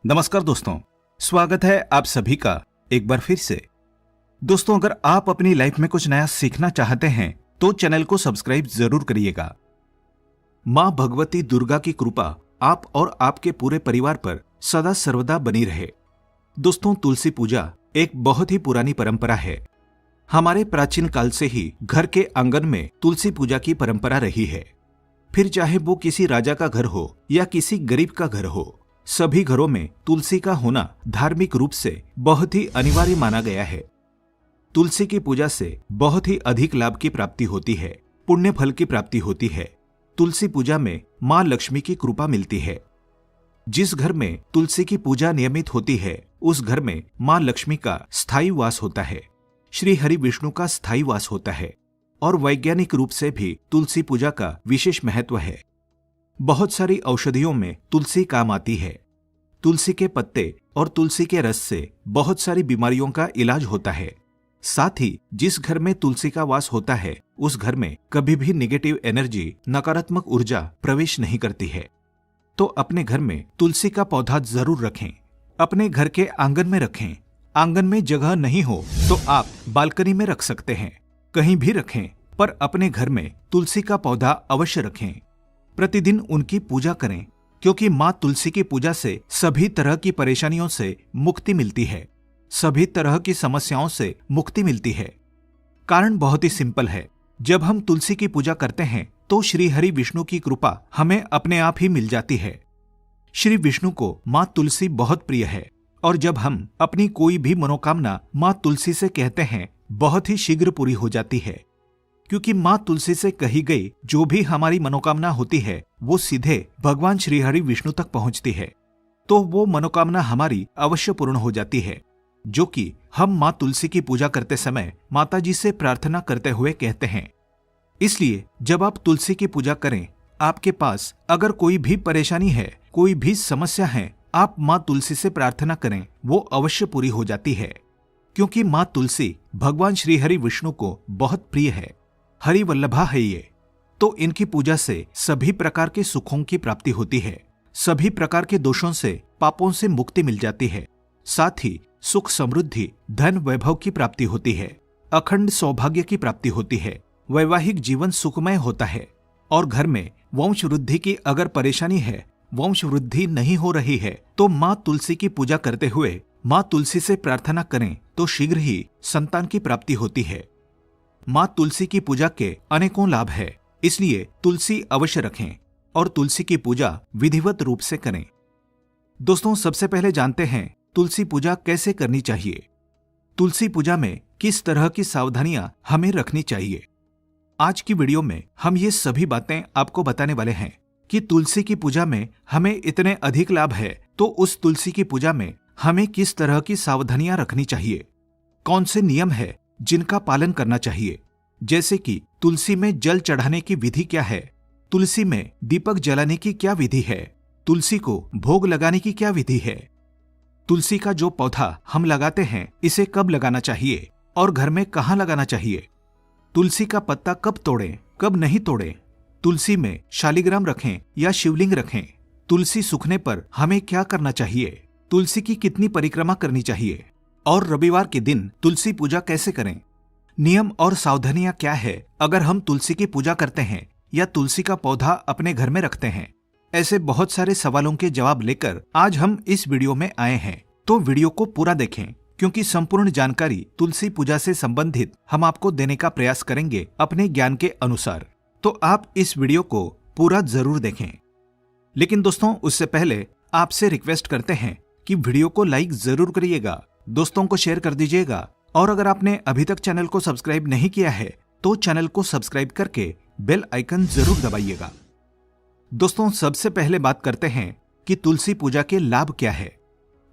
नमस्कार दोस्तों, स्वागत है आप सभी का एक बार फिर से। दोस्तों, अगर आप अपनी लाइफ में कुछ नया सीखना चाहते हैं तो चैनल को सब्सक्राइब जरूर करिएगा। मां भगवती दुर्गा की कृपा आप और आपके पूरे परिवार पर सदा सर्वदा बनी रहे। दोस्तों, तुलसी पूजा एक बहुत ही पुरानी परंपरा है। हमारे प्राचीन काल से ही घर के आंगन में तुलसी पूजा की परंपरा रही है। फिर चाहे वो किसी राजा का घर हो या किसी गरीब का घर हो, सभी घरों में तुलसी का होना धार्मिक रूप से बहुत ही अनिवार्य माना गया है। तुलसी की पूजा से बहुत ही अधिक लाभ की प्राप्ति होती है, पुण्य फल की प्राप्ति होती है। तुलसी पूजा में मां लक्ष्मी की कृपा मिलती है। जिस घर में तुलसी की पूजा नियमित होती है, उस घर में मां लक्ष्मी का स्थायी वास होता है, श्री हरि विष्णु का स्थायी वास होता है और वैज्ञानिक रूप से भी तुलसी पूजा का विशेष महत्व है। बहुत सारी औषधियों में तुलसी काम आती है। तुलसी के पत्ते और तुलसी के रस से बहुत सारी बीमारियों का इलाज होता है। साथ ही जिस घर में तुलसी का वास होता है, उस घर में कभी भी नेगेटिव एनर्जी, नकारात्मक ऊर्जा प्रवेश नहीं करती है। तो अपने घर में तुलसी का पौधा जरूर रखें। अपने घर के आंगन में रखें। आंगन में जगह नहीं हो तो आप बालकनी में रख सकते हैं, कहीं भी रखें, पर अपने घर में तुलसी का पौधा अवश्य रखें। प्रतिदिन उनकी पूजा करें, क्योंकि मां तुलसी की पूजा से सभी तरह की परेशानियों से मुक्ति मिलती है, सभी तरह की समस्याओं से मुक्ति मिलती है। कारण बहुत ही सिंपल है। जब हम तुलसी की पूजा करते हैं तो श्री हरि विष्णु की कृपा हमें अपने आप ही मिल जाती है। श्री विष्णु को मां तुलसी बहुत प्रिय है और जब हम अपनी कोई भी मनोकामना मां तुलसी से कहते हैं, बहुत ही शीघ्र पूरी हो जाती है। क्योंकि मां तुलसी से कही गई जो भी हमारी मनोकामना होती है, वो सीधे भगवान श्री हरि विष्णु तक पहुंचती है। तो वो मनोकामना हमारी अवश्य पूर्ण हो जाती है, जो कि हम मां तुलसी की पूजा करते समय माता जी से प्रार्थना करते हुए कहते हैं। इसलिए जब आप तुलसी की पूजा करें, आपके पास अगर कोई भी परेशानी है, कोई भी समस्या है, आप मां तुलसी से प्रार्थना करें, वो अवश्य पूरी हो जाती है। क्योंकि मां तुलसी भगवान श्री हरि विष्णु को बहुत प्रिय है, हरि वल्लभा है ये। तो इनकी पूजा से सभी प्रकार के सुखों की प्राप्ति होती है, सभी प्रकार के दोषों से, पापों से मुक्ति मिल जाती है। साथ ही सुख, समृद्धि, धन, वैभव की प्राप्ति होती है, अखंड सौभाग्य की प्राप्ति होती है, वैवाहिक जीवन सुखमय होता है। और घर में वंश वृद्धि की अगर परेशानी है, वंश वृद्धि नहीं हो रही है, तो मां तुलसी की पूजा करते हुए मां तुलसी से प्रार्थना करें तो शीघ्र ही संतान की प्राप्ति होती है। मां तुलसी की पूजा के अनेकों लाभ है, इसलिए तुलसी अवश्य रखें और तुलसी की पूजा विधिवत रूप से करें। दोस्तों, सबसे पहले जानते हैं तुलसी पूजा कैसे करनी चाहिए। तुलसी पूजा में किस तरह की सावधानियां हमें रखनी चाहिए। आज की वीडियो में हम ये सभी बातें आपको बताने वाले हैं कि तुलसी की पूजा में हमें इतने अधिक लाभ है, तो उस तुलसी की पूजा में हमें किस तरह की सावधानियां रखनी चाहिए, कौन से नियम है जिनका पालन करना चाहिए। जैसे कि तुलसी में जल चढ़ाने की विधि क्या है, तुलसी में दीपक जलाने की क्या विधि है, तुलसी को भोग लगाने की क्या विधि है, तुलसी का जो पौधा हम लगाते हैं इसे कब लगाना चाहिए और घर में कहाँ लगाना चाहिए, तुलसी का पत्ता कब तोड़ें, कब नहीं तोड़ें, तुलसी में शालिग्राम रखें या शिवलिंग रखें, तुलसी सूखने पर हमें क्या करना चाहिए, तुलसी की कितनी परिक्रमा करनी चाहिए और रविवार के दिन तुलसी पूजा कैसे करें, नियम और सावधानियां क्या है अगर हम तुलसी की पूजा करते हैं या तुलसी का पौधा अपने घर में रखते हैं। ऐसे बहुत सारे सवालों के जवाब लेकर आज हम इस वीडियो में आए हैं। तो वीडियो को पूरा देखें, क्योंकि संपूर्ण जानकारी तुलसी पूजा से संबंधित हम आपको देने का प्रयास करेंगे अपने ज्ञान के अनुसार। तो आप इस वीडियो को पूरा जरूर देखें। लेकिन दोस्तों, उससे पहले आपसे रिक्वेस्ट करते हैं कि वीडियो को लाइक जरूर करिएगा, दोस्तों को शेयर कर दीजिएगा और अगर आपने अभी तक चैनल को सब्सक्राइब नहीं किया है तो चैनल को सब्सक्राइब करके बेल आइकन जरूर दबाइएगा। दोस्तों, सबसे पहले बात करते हैं कि तुलसी पूजा के लाभ क्या है।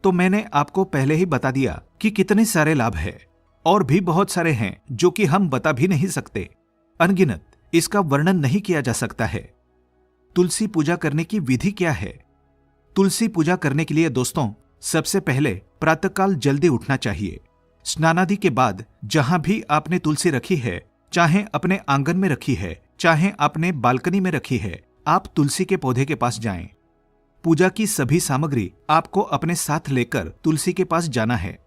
तो मैंने आपको पहले ही बता दिया कि कितने सारे लाभ है और भी बहुत सारे हैं जो कि हम बता भी नहीं सकते, अनगिनत, इसका वर्णन नहीं किया जा सकता है। तुलसी पूजा करने की विधि क्या है। तुलसी पूजा करने के लिए दोस्तों, सबसे पहले प्रातःकाल जल्दी उठना चाहिए। स्नानादि के बाद जहां भी आपने तुलसी रखी है, चाहे अपने आंगन में रखी है, चाहे आपने बालकनी में रखी है, आप तुलसी के पौधे के पास जाएं। पूजा की सभी सामग्री आपको अपने साथ लेकर तुलसी के पास जाना है।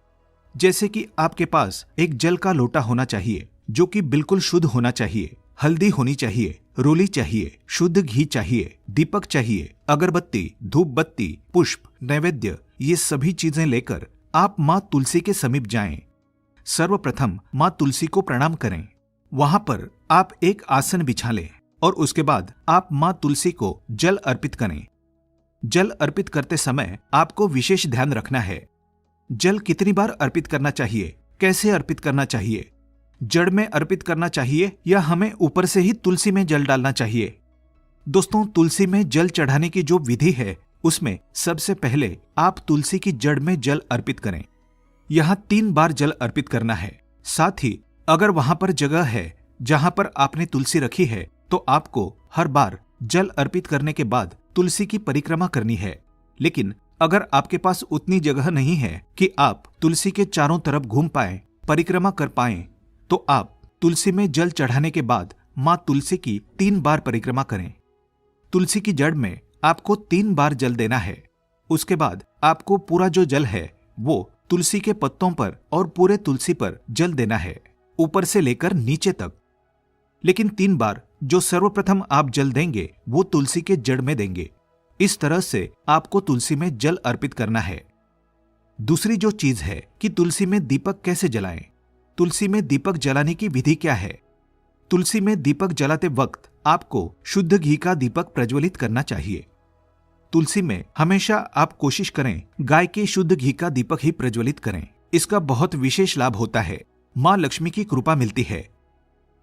जैसे कि आपके पास एक जल का लोटा होना चाहिए जो कि बिल्कुल शुद्ध होना चाहिए, हल्दी होनी चाहिए, रोली चाहिए, शुद्ध घी चाहिए, दीपक चाहिए, अगरबत्ती, धूप बत्ती, पुष्प, नैवेद्य, ये सभी चीजें लेकर आप माँ तुलसी के समीप जाएं। सर्वप्रथम माँ तुलसी को प्रणाम करें। वहां पर आप एक आसन बिछा लें और उसके बाद आप माँ तुलसी को जल अर्पित करें। जल अर्पित करते समय आपको विशेष ध्यान रखना है। जल कितनी बार अर्पित करना चाहिए, कैसे अर्पित करना चाहिए, जड़ में अर्पित करना चाहिए या हमें ऊपर से ही तुलसी में जल डालना चाहिए। दोस्तों, तुलसी में जल चढ़ाने की जो विधि है उसमें सबसे पहले आप तुलसी की जड़ में जल अर्पित करें। यहां 3 बार जल अर्पित करना है। साथ ही अगर वहां पर जगह है जहां पर आपने तुलसी रखी है तो आपको हर बार जल अर्पित करने के बाद तुलसी की परिक्रमा करनी है। लेकिन अगर आपके पास उतनी जगह नहीं है कि आप तुलसी के चारों तरफ घूम पाएं, परिक्रमा कर पाएं, तो आप तुलसी में जल चढ़ाने के बाद मां तुलसी की 3 बार परिक्रमा करें। तुलसी की जड़ में आपको 3 बार जल देना है। उसके बाद आपको पूरा जो जल है वो तुलसी के पत्तों पर और पूरे तुलसी पर जल देना है, ऊपर से लेकर नीचे तक। लेकिन 3 बार जो सर्वप्रथम आप जल देंगे वो तुलसी के जड़ में देंगे। इस तरह से आपको तुलसी में जल अर्पित करना है। दूसरी जो चीज है कि तुलसी में दीपक कैसे जलाएं। तुलसी में दीपक जलाने की विधि क्या है। तुलसी में दीपक जलाते वक्त आपको शुद्ध घी का दीपक प्रज्वलित करना चाहिए। तुलसी में हमेशा आप कोशिश करें गाय के शुद्ध घी का दीपक ही प्रज्वलित करें। इसका बहुत विशेष लाभ होता है, मां लक्ष्मी की कृपा मिलती है।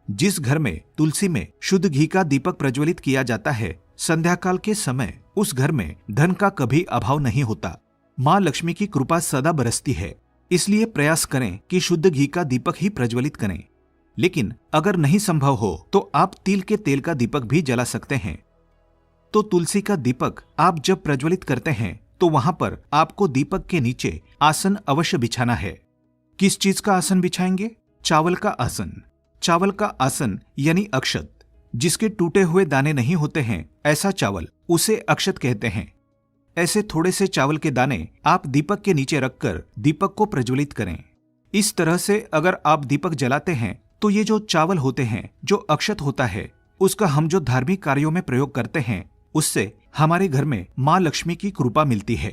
जिस घर में तुलसी में शुद्ध घी का दीपक प्रज्वलित किया जाता है, संध्या काल के समय उस घर में धन का कभी अभाव नहीं होता। मां लक्ष्मी की कृपा सदा बरसती है। इसलिए प्रयास करें कि शुद्ध घी का दीपक ही प्रज्वलित करें। लेकिन अगर नहीं संभव हो तो आप तिल के तेल का दीपक भी जला सकते हैं। तो तुलसी का दीपक आप जब प्रज्वलित करते हैं तो वहां पर आपको दीपक के नीचे आसन अवश्य बिछाना है। किस चीज का आसन बिछाएंगे? चावल का आसन। चावल का आसन यानी अक्षत। जिसके टूटे हुए दाने नहीं होते हैं, ऐसा चावल उसे अक्षत कहते हैं। ऐसे थोड़े से चावल के दाने आप दीपक के नीचे रखकर दीपक को प्रज्वलित करें। इस तरह से अगर आप दीपक जलाते हैं तो ये जो चावल होते हैं, जो अक्षत होता है, उसका हम जो धार्मिक कार्यों में प्रयोग करते हैं, उससे हमारे घर में मां लक्ष्मी की कृपा मिलती है।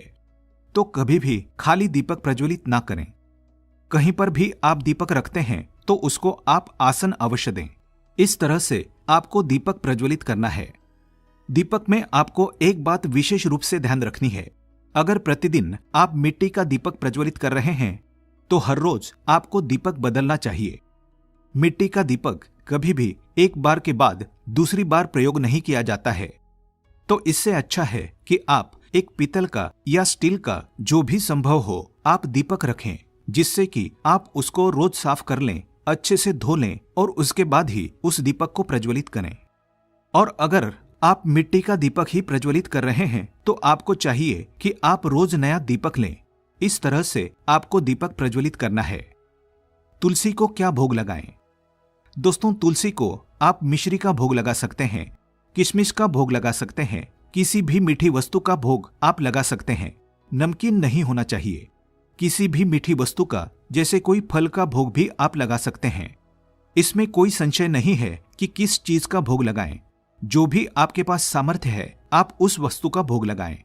तो कभी भी खाली दीपक प्रज्वलित ना करें। कहीं पर भी आप दीपक रखते हैं तो उसको आप आसन अवश्य दें। इस तरह से आपको दीपक प्रज्वलित करना है। दीपक में आपको एक बात विशेष रूप से ध्यान रखनी है। अगर प्रतिदिन आप मिट्टी का दीपक प्रज्वलित कर रहे हैं तो हर रोज आपको दीपक बदलना चाहिए। मिट्टी का दीपक कभी भी एक बार के बाद दूसरी बार प्रयोग नहीं किया जाता है। तो इससे अच्छा है कि आप एक पीतल का या स्टील का, जो भी संभव हो, आप दीपक रखें, जिससे कि आप उसको रोज साफ कर लें, अच्छे से धो लें और उसके बाद ही उस दीपक को प्रज्वलित करें। और अगर आप मिट्टी का दीपक ही प्रज्वलित कर रहे हैं तो आपको चाहिए कि आप रोज नया दीपक लें। इस तरह से आपको दीपक प्रज्वलित करना है। तुलसी को क्या भोग लगाएं? दोस्तों, तुलसी को आप मिश्री का भोग लगा सकते हैं, किशमिश का भोग लगा सकते हैं, किसी भी मीठी वस्तु का भोग आप लगा सकते हैं। नमकीन नहीं होना चाहिए। किसी भी मीठी वस्तु का, जैसे कोई फल का भोग भी आप लगा सकते हैं। इसमें कोई संशय नहीं है कि किस चीज का भोग लगाएं। जो भी आपके पास सामर्थ्य है आप उस वस्तु का भोग लगाएं।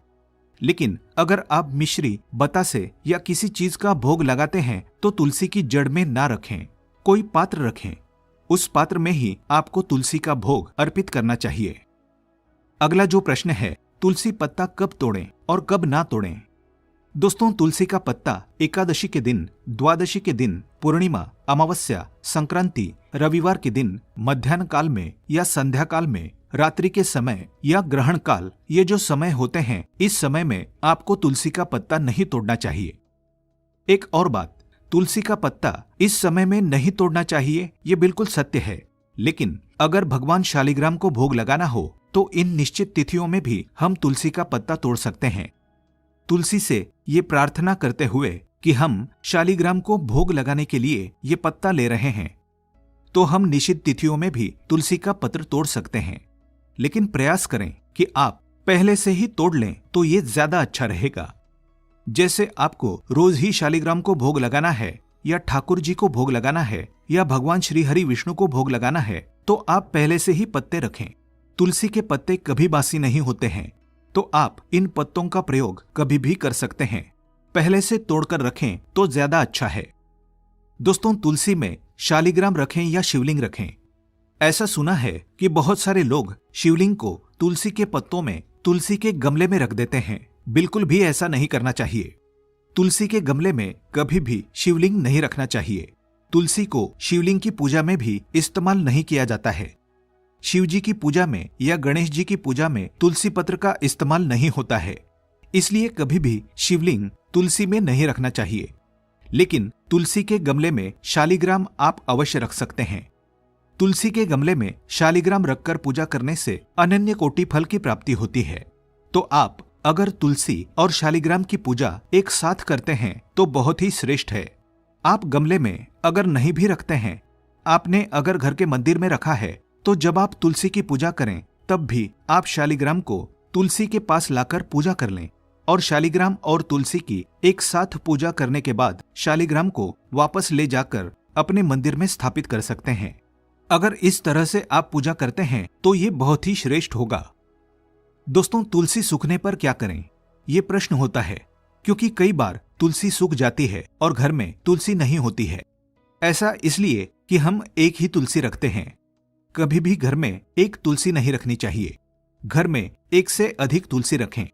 लेकिन अगर आप मिश्री, बतासे या किसी चीज का भोग लगाते हैं तो तुलसी की जड़ में ना रखें, कोई पात्र रखें। उस पात्र में ही आपको तुलसी का भोग अर्पित करना चाहिए। अगला जो प्रश्न है, तुलसी पत्ता कब तोड़ें और कब ना तोड़ें? दोस्तों, तुलसी का पत्ता एकादशी के दिन, द्वादशी के दिन, पूर्णिमा, अमावस्या, संक्रांति, रविवार के दिन, मध्याह्न काल में या संध्या काल में, रात्रि के समय या ग्रहण काल, ये जो समय होते हैं, इस समय में आपको तुलसी का पत्ता नहीं तोड़ना चाहिए। एक और बात, तुलसी का पत्ता इस समय में नहीं तोड़ना चाहिए, ये बिल्कुल सत्य है। लेकिन अगर भगवान शालिग्राम को भोग लगाना हो तो इन निश्चित तिथियों में भी हम तुलसी का पत्ता तोड़ सकते हैं। तुलसी से ये प्रार्थना करते हुए कि हम शालिग्राम को भोग लगाने के लिए ये पत्ता ले रहे हैं, तो हम निश्चित तिथियों में भी तुलसी का पत्र तोड़ सकते हैं। लेकिन प्रयास करें कि आप पहले से ही तोड़ लें तो ये ज्यादा अच्छा रहेगा। जैसे आपको रोज ही शालिग्राम को भोग लगाना है, या ठाकुर जी को भोग लगाना है, या भगवान श्री हरि विष्णु को भोग लगाना है, तो आप पहले से ही पत्ते रखें। तुलसी के पत्ते कभी बासी नहीं होते हैं, तो आप इन पत्तों का प्रयोग कभी भी कर सकते हैं। पहले से तोड़कर रखें तो ज्यादा अच्छा है। दोस्तों, तुलसी में शालिग्राम रखें या शिवलिंग रखें। ऐसा सुना है कि बहुत सारे लोग शिवलिंग को तुलसी के पत्तों में, तुलसी के गमले में रख देते हैं। बिल्कुल भी ऐसा नहीं करना चाहिए। तुलसी के गमले में कभी भी शिवलिंग नहीं रखना चाहिए। तुलसी को शिवलिंग की पूजा में भी इस्तेमाल नहीं किया जाता है। शिव जी की पूजा में या गणेश जी की पूजा में तुलसी पत्र का इस्तेमाल नहीं होता है, इसलिए कभी भी शिवलिंग तुलसी में नहीं रखना चाहिए। लेकिन तुलसी के गमले में शालिग्राम आप अवश्य रख सकते हैं। तुलसी के गमले में शालिग्राम रखकर पूजा करने से अनन्य कोटि फल की प्राप्ति होती है। तो आप अगर तुलसी और शालिग्राम की पूजा एक साथ करते हैं तो बहुत ही श्रेष्ठ है। आप गमले में अगर नहीं भी रखते हैं, आपने अगर घर के मंदिर में रखा है, तो जब आप तुलसी की पूजा करें तब भी आप शालिग्राम को तुलसी के पास लाकर पूजा कर लें और शालिग्राम और तुलसी की एक साथ पूजा करने के बाद शालिग्राम को वापस ले जाकर अपने मंदिर में स्थापित कर सकते हैं। अगर इस तरह से आप पूजा करते हैं तो ये बहुत ही श्रेष्ठ होगा। दोस्तों, तुलसी सूखने पर क्या करें, ये प्रश्न होता है, क्योंकि कई बार तुलसी सूख जाती है और घर में तुलसी नहीं होती है। ऐसा इसलिए कि हम एक ही तुलसी रखते हैं। कभी भी घर में एक तुलसी नहीं रखनी चाहिए। घर में एक से अधिक तुलसी रखें।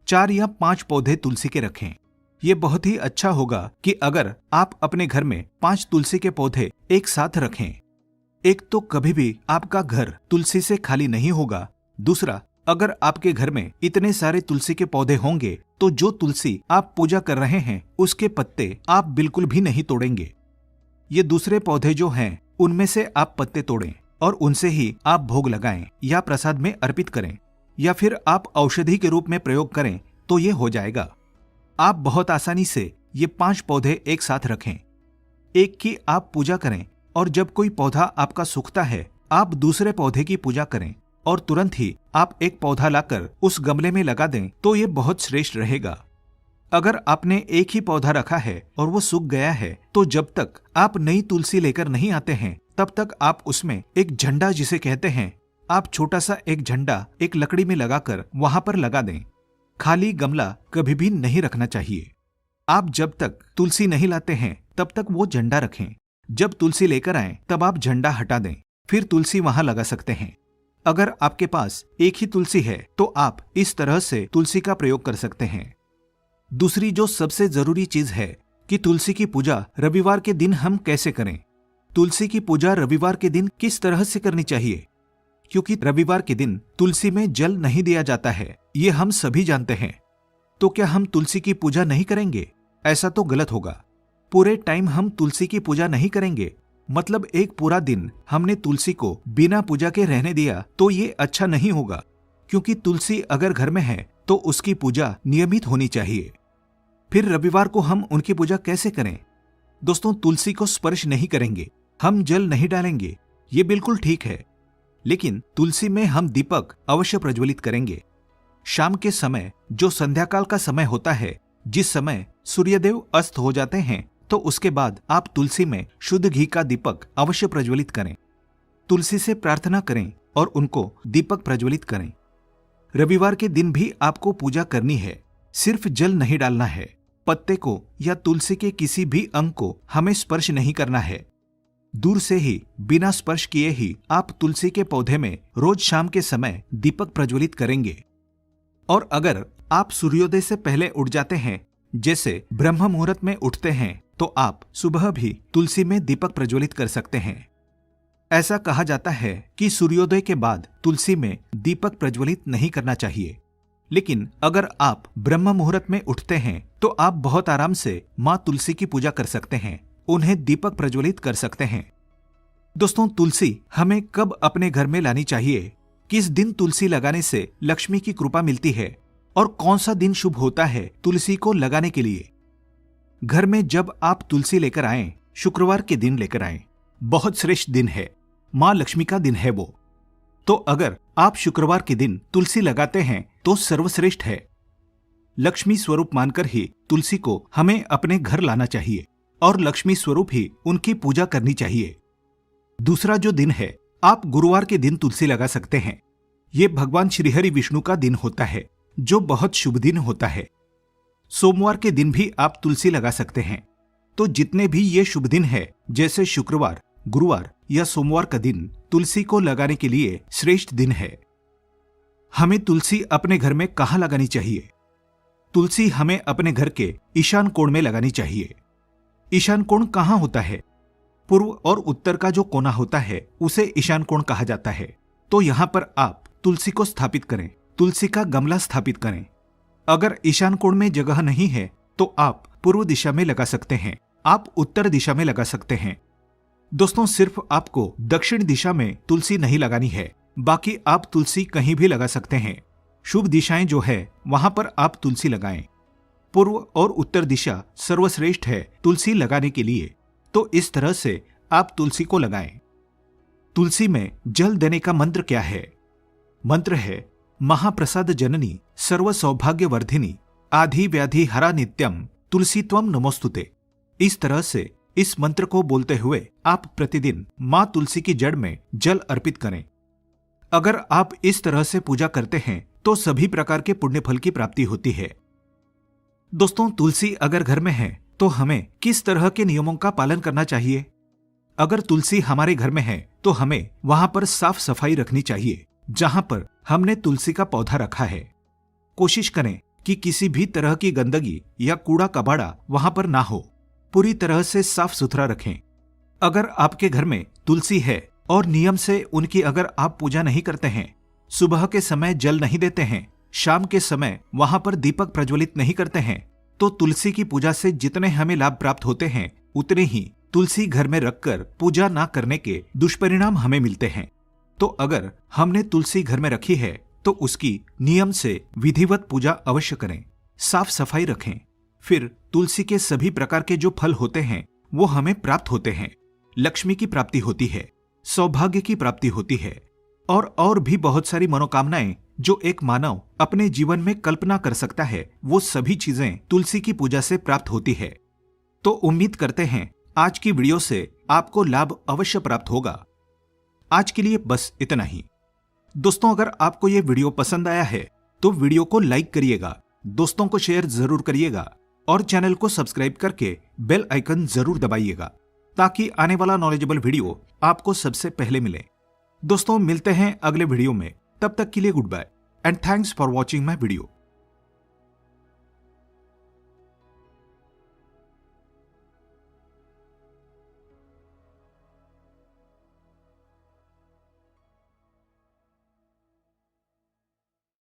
4 या 5 पौधे तुलसी के रखें। ये बहुत ही अच्छा होगा कि अगर आप अपने घर में 5 तुलसी के पौधे एक साथ रखें। एक तो कभी भी आपका घर तुलसी से खाली नहीं होगा। दूसरा, अगर आपके घर में इतने सारे तुलसी के पौधे होंगे तो जो तुलसी आप पूजा कर रहे हैं उसके पत्ते आप बिल्कुल भी नहीं तोड़ेंगे। ये दूसरे पौधे जो हैं उनमें से आप पत्ते तोड़ें और उनसे ही आप भोग लगाएं या प्रसाद में अर्पित करें, या फिर आप औषधि के रूप में प्रयोग करें तो ये हो जाएगा। आप बहुत आसानी से ये 5 पौधे एक साथ रखें। एक की आप पूजा करें और जब कोई पौधा आपका सूखता है आप दूसरे पौधे की पूजा करें और तुरंत ही आप एक पौधा लाकर उस गमले में लगा दें तो ये बहुत श्रेष्ठ रहेगा। अगर आपने एक ही पौधा रखा है और वो सूख गया है तो जब तक आप नई तुलसी लेकर नहीं आते हैं तब तक आप उसमें एक झंडा, जिसे कहते हैं, आप छोटा सा एक झंडा एक लकड़ी में लगाकर वहां पर लगा दें। खाली गमला कभी भी नहीं रखना चाहिए। आप जब तक तुलसी नहीं लाते हैं तब तक वो झंडा रखें। जब तुलसी लेकर आए तब आप झंडा हटा दें, फिर तुलसी वहां लगा सकते हैं। अगर आपके पास एक ही तुलसी है तो आप इस तरह से तुलसी का प्रयोग कर सकते हैं। दूसरी जो सबसे जरूरी चीज है कि तुलसी की पूजा रविवार के दिन हम कैसे करें। तुलसी की पूजा रविवार के दिन किस तरह से करनी चाहिए, क्योंकि रविवार के दिन तुलसी में जल नहीं दिया जाता है, ये हम सभी जानते हैं। तो क्या हम तुलसी की पूजा नहीं करेंगे? ऐसा तो गलत होगा। पूरे टाइम हम तुलसी की पूजा नहीं करेंगे, मतलब एक पूरा दिन हमने तुलसी को बिना पूजा के रहने दिया तो ये अच्छा नहीं होगा, क्योंकि तुलसी अगर घर में है तो उसकी पूजा नियमित होनी चाहिए। फिर रविवार को हम उनकी पूजा कैसे करें? दोस्तों, तुलसी को स्पर्श नहीं करेंगे, हम जल नहीं डालेंगे, ये बिल्कुल ठीक है। लेकिन तुलसी में हम दीपक अवश्य प्रज्वलित करेंगे। शाम के समय, जो संध्याकाल का समय होता है, जिस समय सूर्यदेव अस्त हो जाते हैं, तो उसके बाद आप तुलसी में शुद्ध घी का दीपक अवश्य प्रज्वलित करें। तुलसी से प्रार्थना करें और उनको दीपक प्रज्वलित करें। रविवार के दिन भी आपको पूजा करनी है, सिर्फ जल नहीं डालना है। पत्ते को या तुलसी के किसी भी अंग को हमें स्पर्श नहीं करना है। दूर से ही, बिना स्पर्श किए ही आप तुलसी के पौधे में रोज शाम के समय दीपक प्रज्वलित करेंगे। और अगर आप सूर्योदय से पहले उठ जाते हैं, जैसे ब्रह्म मुहूर्त में उठते हैं, तो आप सुबह भी तुलसी में दीपक प्रज्वलित कर सकते हैं। ऐसा कहा जाता है कि सूर्योदय के बाद तुलसी में दीपक प्रज्वलित नहीं करना चाहिए। लेकिन अगर आप ब्रह्म मुहूर्त में उठते हैं तो आप बहुत आराम से माँ तुलसी की पूजा कर सकते हैं, उन्हें दीपक प्रज्वलित कर सकते हैं। दोस्तों, तुलसी हमें कब अपने घर में लानी चाहिए, किस दिन तुलसी लगाने से लक्ष्मी की कृपा मिलती है और कौन सा दिन शुभ होता है तुलसी को लगाने के लिए? घर में जब आप तुलसी लेकर आएं, शुक्रवार के दिन लेकर आएं। बहुत श्रेष्ठ दिन है, माँ लक्ष्मी का दिन है वो। तो अगर आप शुक्रवार के दिन तुलसी लगाते हैं तो सर्वश्रेष्ठ है। लक्ष्मी स्वरूप मानकर ही तुलसी को हमें अपने घर लाना चाहिए और लक्ष्मी स्वरूप ही उनकी पूजा करनी चाहिए। दूसरा जो दिन है, आप गुरुवार के दिन तुलसी लगा सकते हैं। ये भगवान श्रीहरि विष्णु का दिन होता है जो बहुत शुभ दिन होता है। सोमवार के दिन भी आप तुलसी लगा सकते हैं। तो जितने भी ये शुभ दिन है, जैसे शुक्रवार, गुरुवार या सोमवार का दिन तुलसी को लगाने के लिए श्रेष्ठ दिन है। हमें तुलसी अपने घर में कहाँ लगानी चाहिए? तुलसी हमें अपने घर के ईशान कोण में लगानी चाहिए। ईशान कोण कहाँ होता है? पूर्व और उत्तर का जो कोना होता है उसे ईशान कोण कहा जाता है। तो यहाँ पर आप तुलसी को स्थापित करें, तुलसी का गमला स्थापित करें। अगर ईशान कोण में जगह नहीं है तो आप पूर्व दिशा में लगा सकते हैं, आप उत्तर दिशा में लगा सकते हैं। दोस्तों, सिर्फ आपको दक्षिण दिशा में तुलसी नहीं लगानी है, बाकी आप तुलसी कहीं भी लगा सकते हैं। शुभ दिशाएं जो है वहां पर आप तुलसी लगाएं। पूर्व और उत्तर दिशा सर्वश्रेष्ठ है तुलसी लगाने के लिए। तो इस तरह से आप तुलसी को लगाएं। तुलसी में जल देने का मंत्र क्या है? मंत्र है महाप्रसाद जननी सर्व सौभाग्य वर्धिनी आधि व्याधि हरा नित्यम तुलसी त्वम नमोस्तुते। इस तरह से इस मंत्र को बोलते हुए आप प्रतिदिन मां तुलसी की जड़ में जल अर्पित करें। अगर आप इस तरह से पूजा करते हैं तो सभी प्रकार के पुण्य फल की प्राप्ति होती है। दोस्तों, तुलसी अगर घर में है तो हमें किस तरह के नियमों का पालन करना चाहिए? अगर तुलसी हमारे घर में है तो हमें वहां पर साफ सफाई रखनी चाहिए। जहां पर हमने तुलसी का पौधा रखा है, कोशिश करें कि किसी भी तरह की गंदगी या कूड़ा कबाड़ा वहां पर ना हो। पूरी तरह से साफ सुथरा रखें। अगर आपके घर में तुलसी है और नियम से उनकी अगर आप पूजा नहीं करते हैं, सुबह के समय जल नहीं देते हैं, शाम के समय वहां पर दीपक प्रज्वलित नहीं करते हैं, तो तुलसी की पूजा से जितने हमें लाभ प्राप्त होते हैं उतने ही तुलसी घर में रखकर पूजा ना करने के दुष्परिणाम हमें मिलते हैं। तो अगर हमने तुलसी घर में रखी है तो उसकी नियम से विधिवत पूजा अवश्य करें, साफ सफाई रखें। फिर तुलसी के सभी प्रकार के जो फल होते हैं वो हमें प्राप्त होते हैं। लक्ष्मी की प्राप्ति होती है, सौभाग्य की प्राप्ति होती है और भी बहुत सारी मनोकामनाएं जो एक मानव अपने जीवन में कल्पना कर सकता है, वो सभी चीजें तुलसी की पूजा से प्राप्त होती है। तो उम्मीद करते हैं आज की वीडियो से आपको लाभ अवश्य प्राप्त होगा। आज के लिए बस इतना ही। दोस्तों, अगर आपको ये वीडियो पसंद आया है तो वीडियो को लाइक करिएगा, दोस्तों को शेयर जरूर करिएगा और चैनल को सब्सक्राइब करके बेल आइकन जरूर दबाइएगा ताकि आने वाला नॉलेजेबल वीडियो आपको सबसे पहले मिले। दोस्तों, मिलते हैं अगले वीडियो में। तब तक के लिए good bye and thanks for watching my video.